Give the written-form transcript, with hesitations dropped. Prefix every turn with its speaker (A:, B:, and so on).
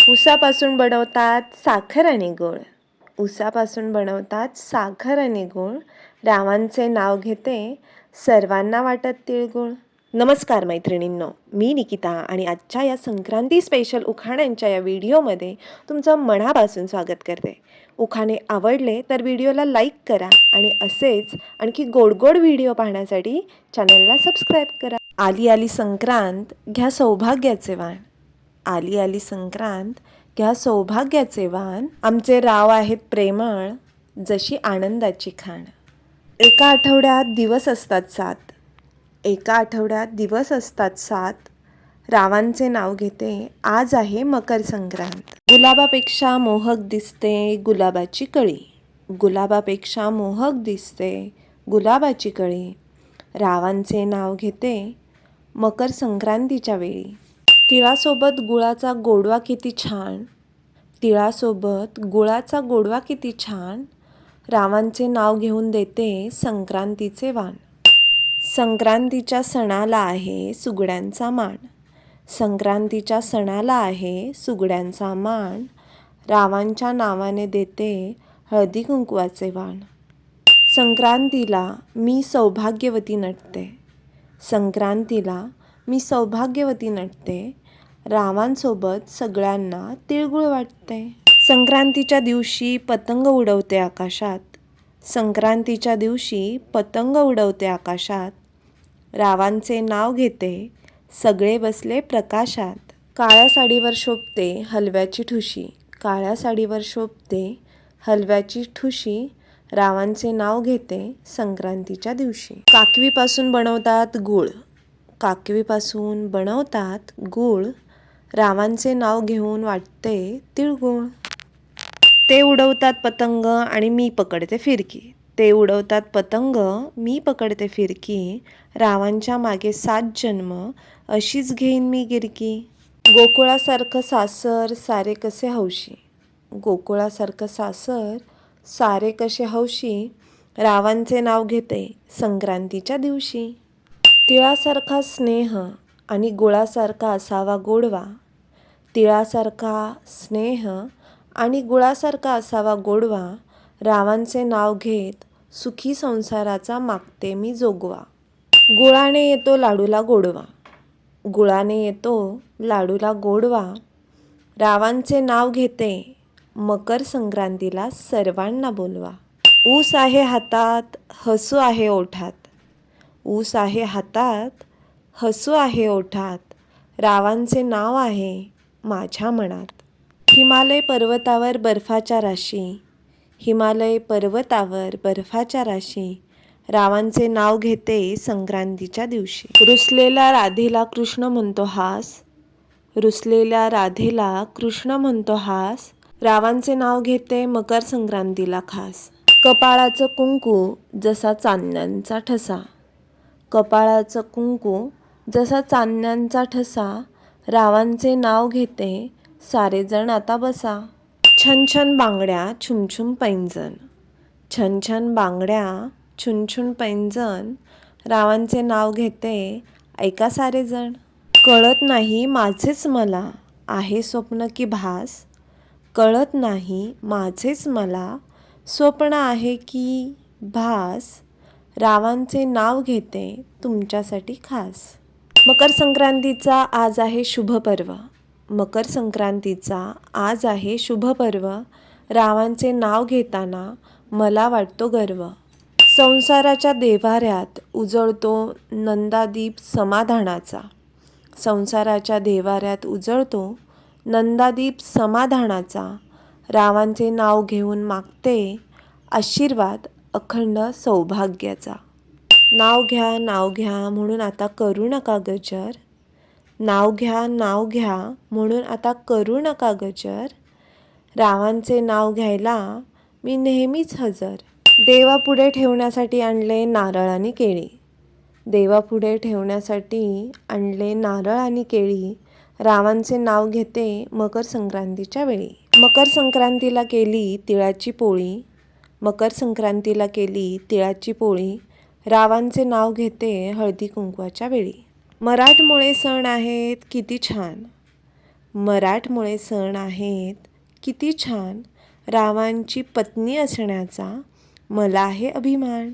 A: ऊसापासून बनवतात साखर आणि गूळ. ऊसापासून बनवतात साखर आणि गूळ. रावांचे नाव घेते, सर्वांना वाटत तिळगुळ. नमस्कार मैत्रिणींनो, मी निकिता आणि आजच्या या संक्रांती स्पेशल उखाण्यांच्या या व्हिडिओमध्ये तुमचं मनापासून स्वागत करते. उखाणे आवडले तर व्हिडिओला लाईक करा आणि असेच आणखी गोड गोड व्हिडिओ पाहण्यासाठी चॅनलला सबस्क्राईब करा. आली आली संक्रांत, घ्या सौभाग्याचे वाण. आली आली संक्रांत, घ्या सौभाग्याचे वाण. आमचे राव आहेत प्रेमळ, जशी आनंदाची खाण. एका आठवड्यात दिवस असतात 7. एका आठवड्यात दिवस असतात 7. रावांचे नाव घेते, आज आहे मकर संक्रांत. गुलाबापेक्षा मोहक दिसते गुलाबाची कळी. गुलाबापेक्षा मोहक दिसते गुलाबाची कळी. रावांचे नाव घेते मकर संक्रांतीच्या वेळी. तिळासोबत गुळाचा गोडवा किती छान. तिळासोबत गुळाचा गोडवा किती छान. रावांचे नाव घेऊन देते संक्रांतीचे वाण. संक्रांतीच्या सणाला आहे सुगड्यांचा मान. संक्रांतीच्या सणाला आहे सुगड्यांचा मान. रावांच्या नावाने देते हळदी कुंकवाचे वाण. संक्रांतीला मी सौभाग्यवती नटते. संक्रांतीला मी सौभाग्यवती नटते. रावांसोबत सगळ्यांना तिळगुळ वाटते. संक्रांतीच्या दिवशी पतंग उडवते आकाशात. संक्रांतीच्या दिवशी पतंग उडवते आकाशात. रावांचे नाव घेते, सगळे बसले प्रकाशात. काळ्या साडीवर शोभते हलव्याची ठुशी. काळ्या साडीवर शोभते हलव्याची ठुशी. रावांचे नाव घेते संक्रांतीच्या दिवशी. काकवीपासून बनवतात गूळ. काकवीपासून बनवतात गूळ. रावांचे नाव घेऊन वाटते तिळगुळ. ते उडवतात पतंग आणि मी पकडते फिरकी. ते उडवतात पतंग, मी पकडते फिरकी. रावांच्या मागे 7 जन्म, अशीच घेईन मी गिरकी. गोकुळासारखं सासर सारे कसे हौशी. गोकुळासारखं सासर सारे कसे हौशी. रावांचे नाव घेते संक्रांतीच्या दिवशी. तिळासारखा स्नेह आणि गुळासारखा असावा गोडवा. तिळासारखा स्नेह आणि गुळासारखा असावा गोडवा. रावांचे नाव घेत सुखी संसाराचा मागते मी जोगवा. गुळाने येतो लाडूला गोडवा. गुळाने येतो लाडूला गोडवा. रावांचे नाव घेते मकर संक्रांतीला सर्वांना बोलवा. ऊस आहे हातात, हसू आहे ओठात. ऊस आहे हातात, हसू आहे ओठात. रावांचे नाव आहे माझ्या मनात. हिमालय पर्वतावर बर्फाच्या राशी. हिमालय पर्वतावर बर्फाच्या राशी. रावांचे नाव घेते संक्रांतीच्या दिवशी. रुसलेल्या राधेला कृष्ण म्हणतो हास. रुसलेल्या राधेला कृष्ण म्हणतो हास. रावांचे नाव घेते मकर संक्रांतीला खास. कपाळाचं कुंकू जसा चांदण्यांचा ठसा. कपाळाचं कुंकू जसा चांदण्यांचा ठसा. रावांचे नाव घेते सारेजण आता बसा. छन छन बांगड्या छुमछुम पैंजण. छन छन बांगड्या छुनछुन पैंजण. रावांचे नाव घेते ऐका सारेजण. कळत नाही माझेच मला आहे स्वप्न की भास. कळत नाही माझेच मला स्वप्न आहे की भास. रावांचे नाव घेते तुमच्यासाठी खास. मकर संक्रांतीचा आज आहे शुभ पर्व. मकर संक्रांतीचा आज आहे शुभ पर्व. रावांचे नाव घेताना मला वाटतो गर्व. संसाराच्या देव्हाऱ्यात उजळतो नंदादीप समाधानाचा. संसाराच्या देव्हाऱ्यात उजळतो नंदादीप समाधानाचा. रावांचे नाव घेऊन मागते आशीर्वाद अखंड सौभाग्याचा. नाव घ्या म्हणून आता करू नका गजर. नाव घ्या म्हणून आता करू नका गजर. रावांचे नाव घ्यायला मी नेहमीच हजर. देवापुढे ठेवण्यासाठी आणले नारळ आणि केळी. देवापुढे ठेवण्यासाठी आणले नारळ आणि केळी. रावांचे नाव घेते मकर संक्रांतीच्या वेळी. मकर संक्रांतीला केली तिळाची पोळी. मकर संक्रांतीला केली तिळाची पोळी. रावांचे नाव घेते हळदी कुंकवाच्या वेळी. मराठमोळे सण आहेत किती छान. मराठमोळे सण आहेत किती छान. रावांची पत्नी असण्याचा मला आहे अभिमान.